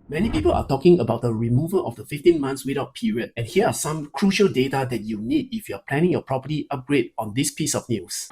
Many people are talking about the removal of the 15 months without period, and here are some crucial data that you need if you're planning your property upgrade on this piece of news.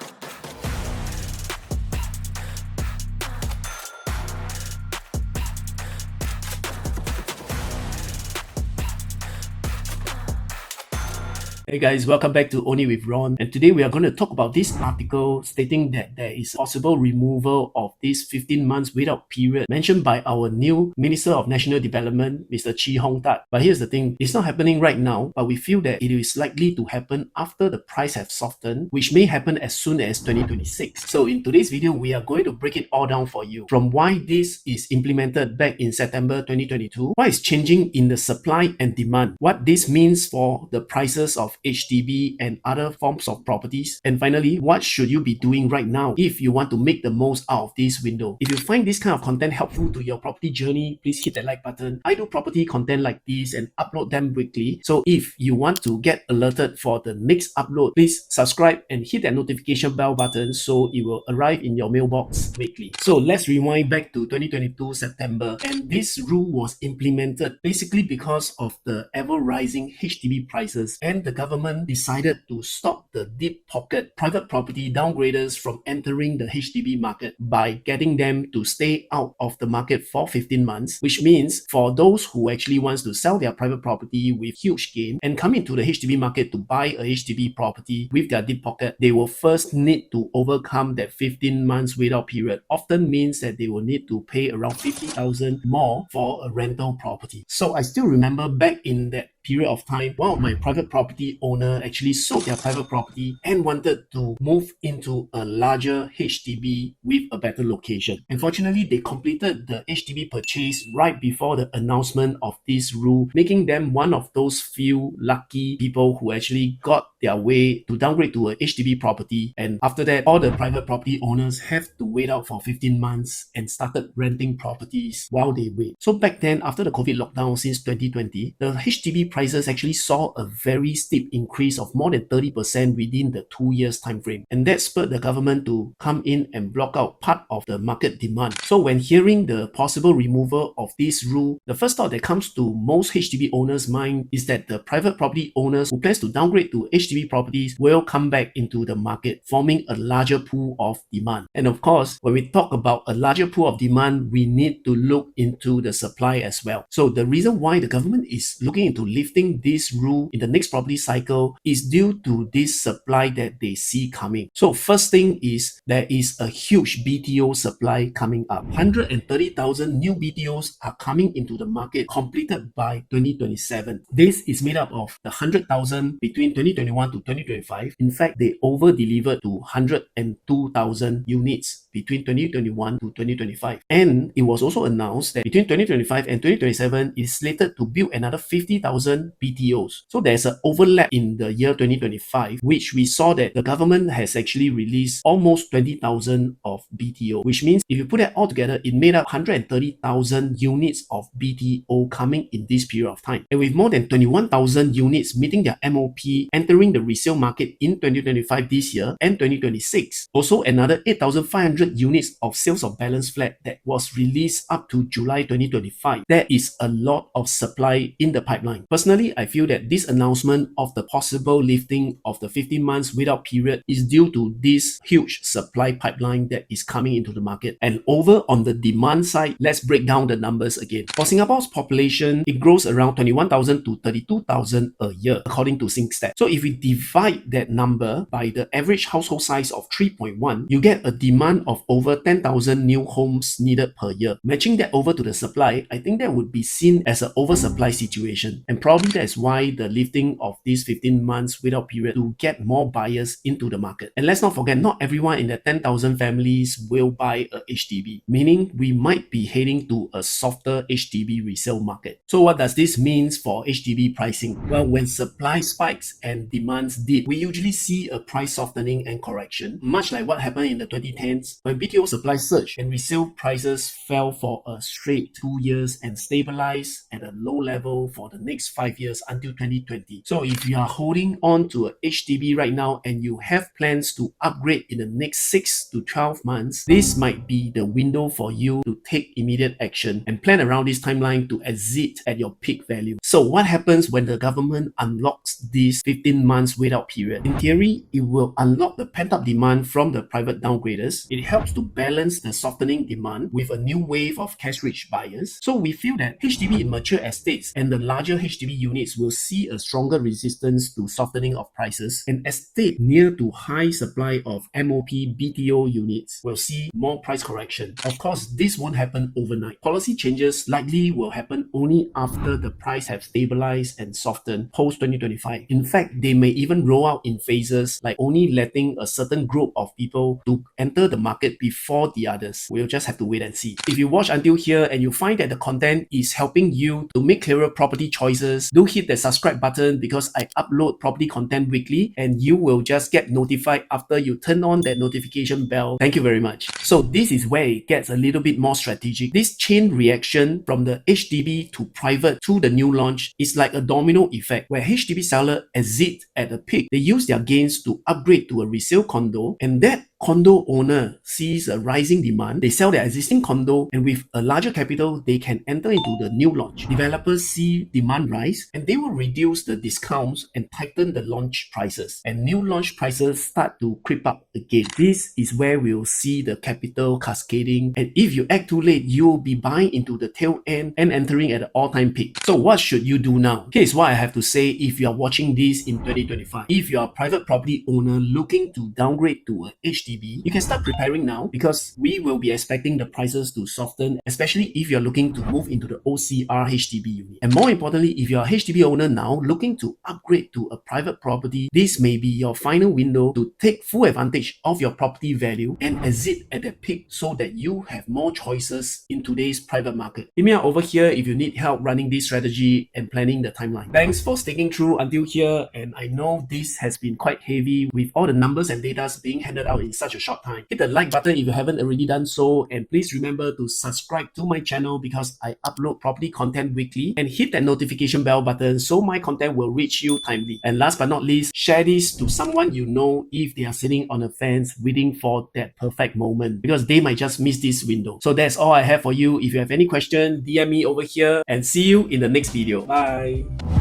Hey guys, welcome back to Only with Ron, and today we are going to talk about this article stating that there is possible removal of this 15 months without period mentioned by our new Minister of National Development, Mr. Chee Hong Tat. But here's the thing, it's not happening right now, but we feel that it is likely to happen after the price have softened, which may happen as soon as 2026. So in today's video, we are going to break it all down for you. From why this is implemented back in September 2022, what is changing in the supply and demand, what this means for the prices of HDB and other forms of properties, and finally, what should you be doing right now if you want to make the most out of this window. If you find this kind of content helpful to your property journey, please hit that like button. I do property content like this and upload them weekly, so if you want to get alerted for the next upload, please subscribe and hit that notification bell button so it will arrive in your mailbox weekly. So let's rewind back to 2022 September, and this rule was implemented basically because of the ever rising HDB prices, and the government decided to stop the deep pocket private property downgraders from entering the HDB market by getting them to stay out of the market for 15 months, which means for those who actually wants to sell their private property with huge gain and come into the HDB market to buy a HDB property with their deep pocket, they will first need to overcome that 15 months without period. Often means that they will need to pay around 50,000 more for a rental property. So I still remember back in that period of time, one of my private property owner actually sold their private property and wanted to move into a larger HDB with a better location. Unfortunately, they completed the HDB purchase right before the announcement of this rule, making them one of those few lucky people who actually got their way to downgrade to a HDB property. And after that, all the private property owners have to wait out for 15 months and started renting properties while they wait. So back then, after the COVID lockdown since 2020, the HDB prices actually saw a very steep increase of more than 30% within the 2 years time frame, and that spurred the government to come in and block out part of the market demand. So when hearing the possible removal of this rule, the first thought that comes to most HDB owners' mind is that the private property owners who plans to downgrade to HDB properties will come back into the market, forming a larger pool of demand. And of course, when we talk about a larger pool of demand, we need to look into the supply as well. So the reason why the government is looking into lifting this rule in the next property cycle is due to this supply that they see coming. So first thing is there is a huge BTO supply coming up. 130,000 new BTOs are coming into the market completed by 2027. This is made up of the 100,000 between 2021 to 2025. In fact, they over-delivered to 102,000 units between 2021 to 2025. And it was also announced that between 2025 and 2027, it is slated to build another 50,000 BTOs. So there's an overlap in the year 2025, which we saw that the government has actually released almost 20,000 of BTO, which means if you put that all together, it made up 130,000 units of BTO coming in this period of time. And with more than 21,000 units meeting their MOP entering the resale market in 2025 this year and 2026. Also another 8,500 units of sales of balance flat that was released up to July 2025. There is a lot of supply in the pipeline. Personally, I feel that this announcement of the possible lifting of the 15 months without period is due to this huge supply pipeline that is coming into the market. And over on the demand side, let's break down the numbers again. For Singapore's population, it grows around 21,000 to 32,000 a year, according to SingStat. So if we divide that number by the average household size of 3.1, you get a demand of over 10,000 new homes needed per year. Matching that over to the supply, I think that would be seen as an oversupply situation. And probably that's why the lifting of these 15 months without period to get more buyers into the market. And let's not forget, not everyone in the 10,000 families will buy a HDB, meaning we might be heading to a softer HDB resale market. So what does this mean for HDB pricing? Well, when supply spikes and demands dip, we usually see a price softening and correction, much like what happened in the 2010s when BTO supply surged and resale prices fell for a straight 2 years and stabilized at a low level for the next 5 years until 2020. So if you are holding on to a HDB right now and you have plans to upgrade in the next 6 to 12 months, this might be the window for you to take immediate action and plan around this timeline to exit at your peak value. So what happens when the government unlocks this 15 months wait out period? In theory, it will unlock the pent-up demand from the private downgraders. It helps to balance the softening demand with a new wave of cash-rich buyers. So we feel that HDB in mature estates and the larger HDB units will see a stronger resistance to softening of prices. An estate near to high supply of MOP BTO units will see more price correction. Of course, this won't happen overnight. Policy changes likely will happen only after the price have stabilized and softened post 2025. In fact, they may even roll out in phases, like only letting a certain group of people to enter the market before the others. We'll just have to wait and see. If you watch until here and you find that the content is helping you to make clearer property choices, do hit the subscribe button because I upload property content weekly and you will just get notified after you turn on that notification bell. Thank you very much. So this is where it gets a little bit more strategic. This chain reaction from the HDB to private to the new launch is like a domino effect where HDB seller exit at a peak. They use their gains to upgrade to a resale condo, and that condo owner sees a rising demand. They sell their existing condo, and with a larger capital, they can enter into the new launch. Developers see demand rise and they will reduce the discounts and tighten the launch prices, and new launch prices start to creep up again. This is where we'll see the capital cascading, and if you act too late, you'll be buying into the tail end and entering at an all-time peak. So what should you do now? Here's what I have to say if you are watching this in 2025. If you are a private property owner looking to downgrade to a HDB, you can start preparing now because we will be expecting the prices to soften, especially if you're looking to move into the OCR HDB unit. And more importantly, if you're a HDB owner now looking to upgrade to a private property, this may be your final window to take full advantage of your property value and exit at the peak so that you have more choices in today's private market. Hit me out over here if you need help running this strategy and planning the timeline. Thanks for sticking through until here, and I know this has been quite heavy with all the numbers and data being handed out in such a short time. Hit the like button if you haven't already done so, and please remember to subscribe to my channel because I upload property content weekly, and hit that notification bell button so my content will reach you timely. And last but not least, share this to someone you know if they are sitting on a fence waiting for that perfect moment, because they might just miss this window. So that's all I have for you. If you have any question, DM me over here, and see you in the next video. Bye.